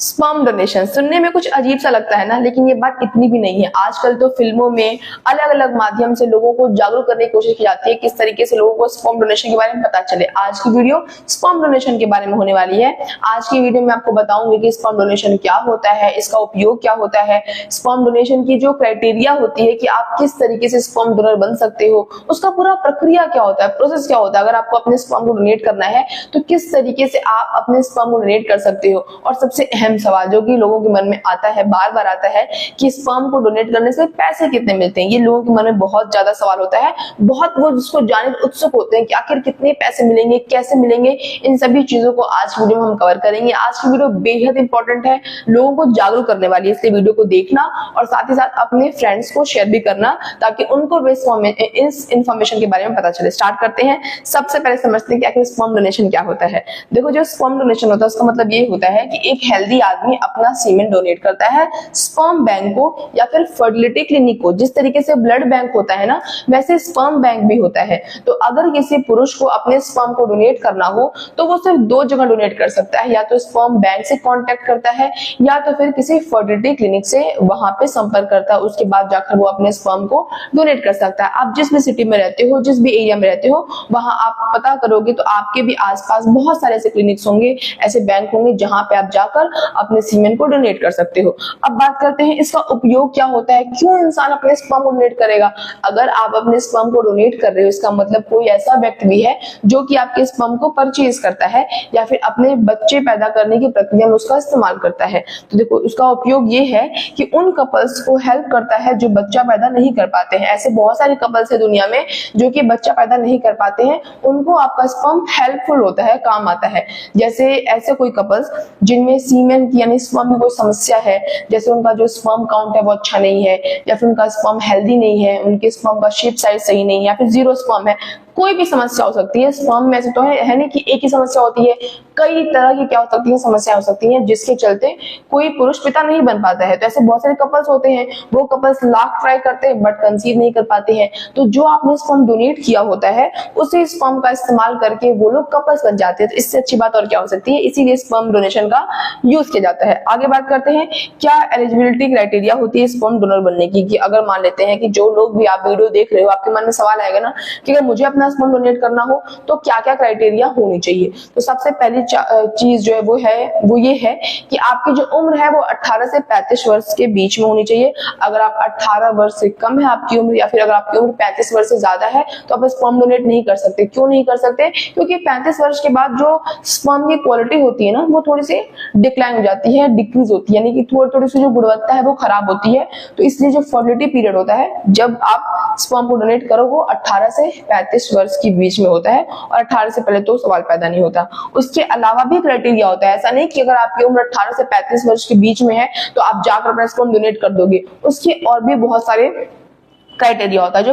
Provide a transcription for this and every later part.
Sperm donation सुनने में कुछ अजीब सा लगता है ना, लेकिन ये बात इतनी भी नहीं है। आजकल तो फिल्मों में अलग अलग माध्यम से लोगों को जागरूक करने की कोशिश की जाती है, किस तरीके से लोगों को स्पर्म डोनेशन के बारे में पता चले। आज की वीडियो स्पर्म डोनेशन के बारे में होने वाली है। आज की वीडियो में आपको बताऊंगी कि स्पर्म डोनेशन क्या होता है, इसका उपयोग क्या होता है, स्पर्म डोनेशन की जो क्राइटेरिया होती है कि आप किस तरीके से स्पर्म डोनर बन सकते हो, उसका पूरा प्रक्रिया क्या होता है, प्रोसेस क्या होता है। अगर आपको अपने स्पर्म को डोनेट करना है तो किस तरीके से आप अपने स्पर्म को डोनेट कर सकते हो। और सबसे अहम सवाल जो कि लोगों के मन में आता है, बार बार आता है, कि स्पर्म को डोनेट करने से पैसे कितने मिलते हैं। ये लोगों के मन में बहुत ज्यादा सवाल होता है, बहुत वो जिसको जानने उत्सुक होते हैं कि आखिर कितने पैसे मिलेंगे, कैसे मिलेंगे। इन सभी चीजों को आज वीडियो में हम कवर करेंगे। आज की वीडियो बेहद इंपॉर्टेंट है, लोगों को जागरूक करने वाली है, इसलिए वीडियो को देखना और साथ ही साथ अपने फ्रेंड्स को शेयर भी करना, ताकि उनको भी इस इंफॉर्मेशन के बारे में पता चले। स्टार्ट करते हैं। सबसे पहले समझते हैं कि आखिर स्पर्म डोनेशन क्या होता है। देखो, जो स्पर्म डोनेशन होता है उसका मतलब ये होता है कि एक हेल्दी आदमी अपना सीमेन डोनेट करता है स्पर्म बैंक को या फिर फर्टिलिटी क्लिनिक को। जिस तरीके से ब्लड बैंक होता है ना, वैसे स्पर्म बैंक भी होता है। तो अगर किसी पुरुष को अपने स्पर्म को डोनेट करना हो तो वो सिर्फ दो जगह डोनेट कर सकता है, या तो स्पर्म बैंक से कांटेक्ट करता है या तो फिर किसी फर्टिलिटी क्लिनिक से वहां पे संपर्क करता है। उसके बाद जाकर वो अपने स्पर्म को डोनेट कर सकता है। आप जिस भी सिटी में रहते हो, जिस भी एरिया में रहते हो, वहां आप पता करोगे तो आपके भी आसपास बहुत सारे ऐसे क्लिनिक्स होंगे, ऐसे बैंक होंगे जहां पे आप जाकर अपने सीमेन को डोनेट कर सकते हो। अब बात करते हैं इसका उपयोग क्या होता है, क्यों इंसान अपने स्पर्म को डोनेट करेगा। अगर आप अपने स्पर्म को डोनेट कर रहे हो, इसका मतलब कोई ऐसा व्यक्ति भी है जो कि आपके स्पर्म को परचेज करता है या फिर अपने बच्चे पैदा करने की प्रक्रिया में उसका इस्तेमाल करता है। तो देखो, उसका उपयोग ये है कि उन कपल्स को हेल्प करता है जो बच्चा पैदा नहीं कर पाते हैं। ऐसे बहुत सारे कपल्स है दुनिया में जो कि बच्चा पैदा नहीं कर पाते हैं, उनको आपका स्पर्म हेल्पफुल होता है, काम आता है। जैसे ऐसे कोई कपल्स जिनमें सीमेन की यानी स्पर्म में कोई समस्या है, जैसे उनका जो स्पर्म काउंट है वो अच्छा नहीं है, या फिर उनका स्पर्म हेल्दी नहीं है, उनके स्पर्म का शेप साइज सही नहीं है, या फिर जीरो स्पर्म है, कोई भी समस्या हो सकती है। स्पर्म में ऐसे तो है नहीं कि एक ही समस्या होती है, कई तरह की क्या हो सकती है, समस्याएं हो सकती हैं, जिसके चलते कोई पुरुष पिता नहीं बन पाता है। तो ऐसे बहुत सारे कपल्स होते हैं, वो कपल्स लाख ट्राई करते हैं बट कंसीव नहीं कर पाते हैं। तो जो आपने स्पर्म डोनेट किया होता है, उसी स्पर्म का इस्तेमाल करके वो लोग कपल्स बन जाते हैं। तो इससे अच्छी बात और क्या हो सकती है, इसीलिए स्पर्म डोनेशन का यूज किया जाता है। आगे बात करते हैं क्या एलिजिबिलिटी क्राइटेरिया होती है स्पर्म डोनर बनने की। कि अगर मान लेते हैं कि जो लोग भी आप वीडियो देख रहे हो, आपके मन में सवाल आएगा ना कि अगर मुझे अपना स्पर्म डोनेट करना हो तो क्या क्या क्राइटेरिया होनी चाहिए। तो सबसे पहली चीज जो है वो ये है कि आपकी जो उम्र है वो 18 से 35 वर्ष के बीच में होनी चाहिए। अगर आप 18 वर्ष से कम है आपकी उम्र, या फिर अगर आपकी उम्र 35 वर्ष से ज्यादा है, तो आप स्पर्म डोनेट नहीं कर सकते। क्यों नहीं कर सकते? क्योंकि 35 वर्ष के बाद जो स्पर्म की क्वालिटी होती है ना, वो थोड़ी सी डिक्लाइन हो जाती है, डिक्रीज होती है, यानी कि थोड़ी सी जो गुणवत्ता है वो खराब होती है। तो इसलिए जो फर्टिलिटी पीरियड होता है जब आप स्पर्म को डोनेट करो, वो 18 से 35 वर्ष के बीच में होता है, और 18 से पहले तो सवाल पैदा नहीं होता। उसके अलावा भी क्राइटेरिया होता है। ऐसा नहीं कि अगर आपकी उम्र 18 से 35 वर्ष के बीच में है तो आप जाकर अपना स्पर्म डोनेट कर दोगे। उसके और भी बहुत सारे क्राइटेरिया होता है। जो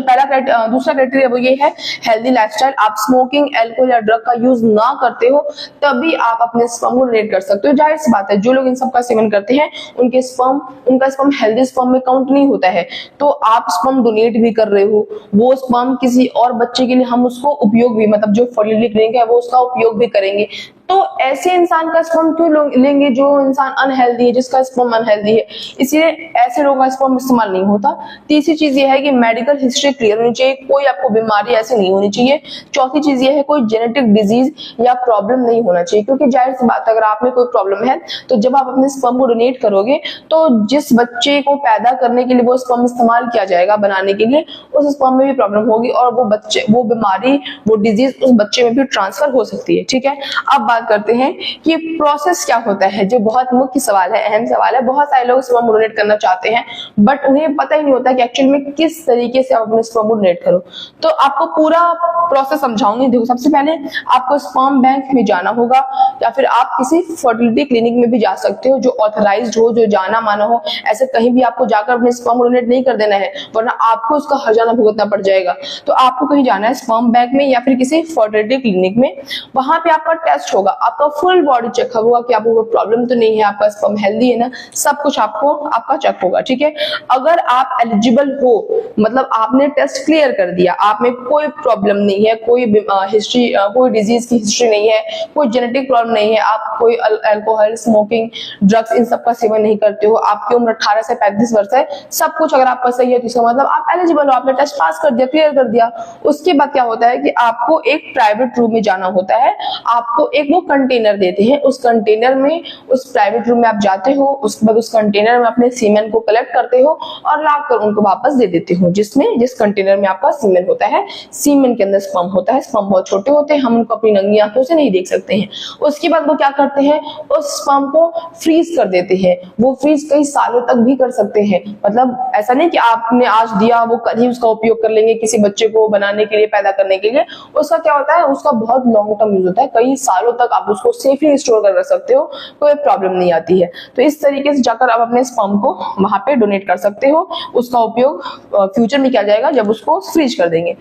दूसरा क्राइटेरिया वो ये है हेल्दी लाइफस्टाइल। आप स्मोकिंग, अल्कोहल या ड्रग का यूज ना करते हो तभी आप अपने स्पर्म को डोनेट कर सकते हो। जाहिर सी बात है, जो लोग इन सब का सेवन करते हैं उनका स्पर्म हेल्दी स्पर्म में काउंट नहीं होता है। तो आप स्पर्म डोनेट भी कर रहे हो, वो स्पर्म किसी और बच्चे के लिए हम उसको उपयोग भी, मतलब जो फर्टिलिटी क्लिनिक है वो उसका उपयोग भी करेंगे। तो ऐसे इंसान का स्पर्म क्यों लेंगे जो इंसान अनहेल्दी है, जिसका स्पर्म अनहेल्दी है। इसलिए ऐसे लोगों का स्पर्म इस्तेमाल नहीं होता। तीसरी चीज ये है कि मेडिकल हिस्ट्री क्लियर होनी चाहिए, कोई आपको बीमारी ऐसी नहीं होनी चाहिए। चौथी चीज ये है कोई जेनेटिक डिजीज या प्रॉब्लम नहीं होना चाहिए, क्योंकि जाहिर सी बात है अगर आप में कोई प्रॉब्लम है तो जब आप अपने स्पर्म को डोनेट करोगे तो जिस बच्चे को पैदा करने के लिए वो स्पर्म इस्तेमाल किया जाएगा बनाने के लिए, उस स्पर्म में भी प्रॉब्लम होगी और वो बीमारी, वो डिजीज उस बच्चे में भी ट्रांसफर हो सकती है। ठीक है, अब करते हैं कि प्रोसेस क्या होता है, जो बहुत मुख्य सवाल है, अहम सवाल है। बहुत सारे लोग स्पर्म डोनेट करना चाहते हैं बट उन्हें पता ही नहीं होता कि एक्चुअली में किस तरीके से आप अपने स्पर्म डोनेट करो। तो आपको पूरा प्रोसेस समझाऊंगी। देखो, सबसे पहले आपको स्पर्म बैंक में जाना होगा, या फिर आप किसी फर्टिलिटी क्लिनिक में भी जा सकते हो जो ऑथराइज्ड हो, जो जाना माना हो। ऐसे कहीं भी आपको जाकर अपने स्पर्म डोनेट नहीं कर देना है, वरना आपको उसका हर्जाना भुगतना पड़ जाएगा। तो आपको कहीं जाना है स्पर्म बैंक में या फिर किसी फर्टिलिटी क्लिनिक में, वहां पे आपका टेस्ट होगा। होगा, आपका फुल बॉडी चेकअप होगा कि आपको कोई प्रॉब्लम तो नहीं है, आपका स्पर्म हेल्दी है ना, सब कुछ आपका चेक होगा, ठीक है। अगर आप एलिजिबल हो, मतलब आपने टेस्ट क्लियर कर दिया, आप में कोई प्रॉब्लम नहीं है, कोई हिस्ट्री, कोई डिजीज की हिस्ट्री नहीं है, कोई जेनेटिक प्रॉब्लम नहीं है, आप कोई अल्कोहल, स्मोकिंग, ड्रग्स इन सब का सेवन नहीं करते हो, आपकी उम्र 18 से 35 वर्ष है, सब कुछ अगर आपका सही है तो इसका मतलब आप एलिजिबल हो, आपने टेस्ट पास कर दिया, क्लियर कर दिया। उसके बाद क्या होता है कि आपको एक प्राइवेट रूम में जाना होता है, आपको एक वो कंटेनर देते हैं, उस कंटेनर में, उस प्राइवेट रूम में आप जाते हो, उसके बाद उस कंटेनर में अपने सीमेन को कलेक्ट करते हो और लाकर उनको वापस दे देते हो, जिस कंटेनर में आपका सीमेन होता है। सीमेन के अंदर स्पर्म होता है, स्पर्म बहुत छोटे होते हैं, हम उनको अपनी नंगी आंखों से नहीं देख सकते हैं। उसके बाद वो क्या करते हैं, उस स्पर्म को फ्रीज कर देते हैं, वो फ्रीज कई सालों तक भी कर सकते हैं, मतलब ऐसा नहीं कि आपने आज दिया वो कल ही उसका उपयोग कर लेंगे किसी बच्चे को बनाने के लिए, पैदा करने के लिए। उसका क्या होता है, उसका बहुत लॉन्ग टर्म यूज होता है, कई सालों तक आप उसको सेफली स्टोर कर सकते हो, कोई प्रॉब्लम नहीं आती है। तो इस तरीके से जाकर आप अपने स्पर्म को वहां पे डोनेट कर सकते हो, उसका उपयोग फ्यूचर में किया जाएगा जब उसको फ्रीज कर देंगे।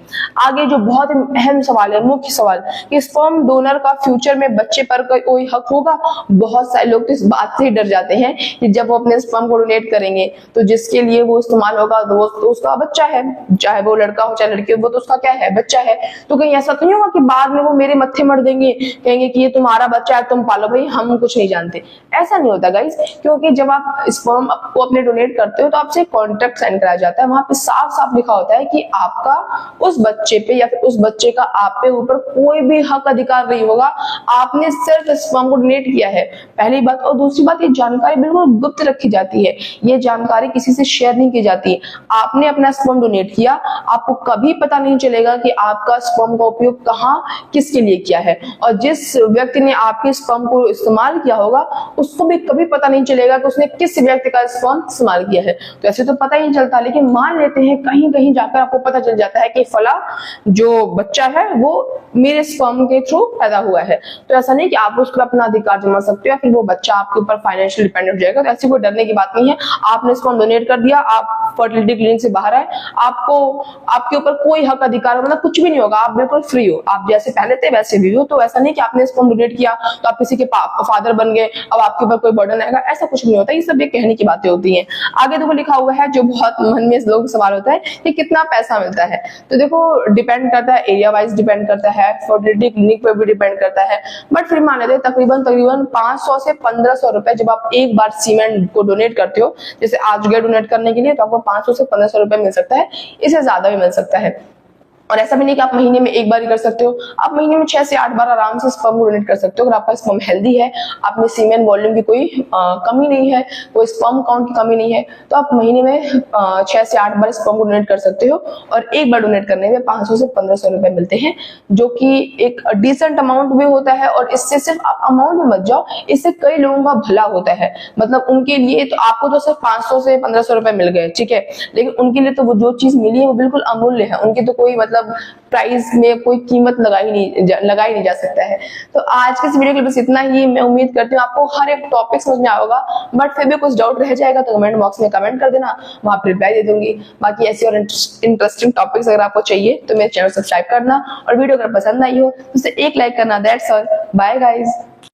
आगे जो बहुत अहम सवाल है, मुख्य सवाल, कि स्पर्म डोनर का फ्यूचर में बच्चे पर कोई हक होगा। बहुत सारे लोग तो इस बात से ही डर जाते हैं कि जब वो अपने स्पर्म को डोनेट करेंगे तो जिसके लिए वो इस्तेमाल होगा तो उसका बच्चा है, चाहे वो लड़का हो चाहे लड़की हो, वो तो उसका क्या है, बच्चा है। तो कहीं ऐसा तो नहीं होगा कि बाद में वो मेरे मत्थे मर देंगे, कहेंगे कि ये तुम्हारा बच्चा है, तुम पालो। भाई हम कुछ नहीं जानते, ऐसा नहीं होता गाइस, क्योंकि जब आप स्पर्म को अपने डोनेट करते हो तो आपसे कॉन्ट्रैक्ट साइन कराया जाता है, वहां पे साफ साफ लिखा होता है कि आपका उस बच्चे पे या फिर उस बच्चे का आप पे ऊपर कोई भी हक अधिकार नहीं होगा, आपने सिर्फ स्पर्म को डोनेट किया है, पहली बात। और दूसरी बात, ये जानकारी बिल्कुल गुप्त रखी जाती है, ये जानकारी किसी से शेयर नहीं की जाती है। आपने अपना स्पर्म डोनेट किया, आपको कभी पता नहीं चलेगा कि आपका स्पर्म का उपयोग कहाँ किसके लिए किया है, और जिस व्यक्ति ने आपके स्पर्म को इस्तेमाल किया होगा उसको भी कभी पता नहीं चलेगा कि उसने किस व्यक्ति का स्पर्म इस्तेमाल किया है। तो ऐसे तो पता ही नहीं चलता, लेकिन मान लेते हैं कहीं कहीं जाकर आपको पता चल जाता है कि फला जो बच्चा है वो मेरे स्पर्म के थ्रू पैदा हुआ है, तो ऐसा नहीं कि आप उसको अपना अधिकार जमा सकते हो या फिर वो बच्चा आपके ऊपर फाइनेंशियल डिपेंडेंट हो जाएगा। तो ऐसी कोई डरने की बात नहीं है, आपने स्पर्म डोनेट कर दिया, आप फर्टिलिटी क्लिनिक से बाहर आए, आपको आपके ऊपर कोई हक अधिकार मतलब कुछ भी नहीं होगा, आप बिल्कुल फ्री हो, आप जैसे पहले थे वैसे भी हो। तो ऐसा नहीं कि आपने स्पर्म डोनेट किया तो आप किसी के फादर बन गए, अब आपके ऊपर कोई बर्डन आएगा, ऐसा कुछ नहीं होता। ये सब ये कहने की बातें होती हैं। आगे देखो लिखा हुआ है, जो बहुत मन में लोगों को सवाल होता है कि कितना पैसा मिलता है। तो देखो डिपेंड करता है, एरिया वाइज डिपेंड करता है, फर्टिलिटी क्लिनिक पर भी डिपेंड करता है, बट फिर मान लेते हैं तकरीबन 500 से 1500 रुपए जब आप एक बार सीमेंट को डोनेट करते हो, जैसे आज गए डोनेट करने के लिए, तो आपको 500 से 1500 रुपए मिल सकता है, इससे ज्यादा भी मिल सकता है। और ऐसा भी नहीं कि आप महीने में एक बार ही कर सकते हो, आप महीने में 6 से 8 बार आराम से स्पर्म डोनेट कर सकते हो। अगर आपका स्पर्म हेल्दी है, आप में सीमेन वॉल्यूम की कोई कमी नहीं है, कोई स्पर्म काउंट की कमी नहीं है, तो आप महीने में 6 से 8 बार स्पर्म डोनेट कर सकते हो। और एक बार डोनेट करने में 500 से 1500 रुपए मिलते हैं, जो कि एक डिसेंट अमाउंट भी होता है। और इससे सिर्फ आप अमाउंट में मत जाओ, इससे कई लोगों का भला होता है। मतलब उनके लिए तो आपको तो सिर्फ 500 से 1500 रुपए मिल गए, ठीक है, लेकिन उनके लिए तो वो जो चीज मिली है वो बिल्कुल अमूल्य है, उनकी तो कोई मतलब प्राइस में कोई कीमत लगाई नहीं जा सकता है। तो आज के इस वीडियो के लिए बस इतना ही। मैं उम्मीद करती हूँ आपको हर एक टॉपिक समझ में आएगा, बट फिर भी कुछ डाउट रह जाएगा तो कमेंट बॉक्स में कमेंट कर देना, वहां पर रिप्लाई दे दूंगी। बाकी ऐसे और इंटरेस्टिंग टॉपिक्स अगर आपको चाहिए तो मेरे चैनल सब्सक्राइब करना, और वीडियो अगर पसंद आई हो तो उसे एक लाइक करना। That's all, bye guys.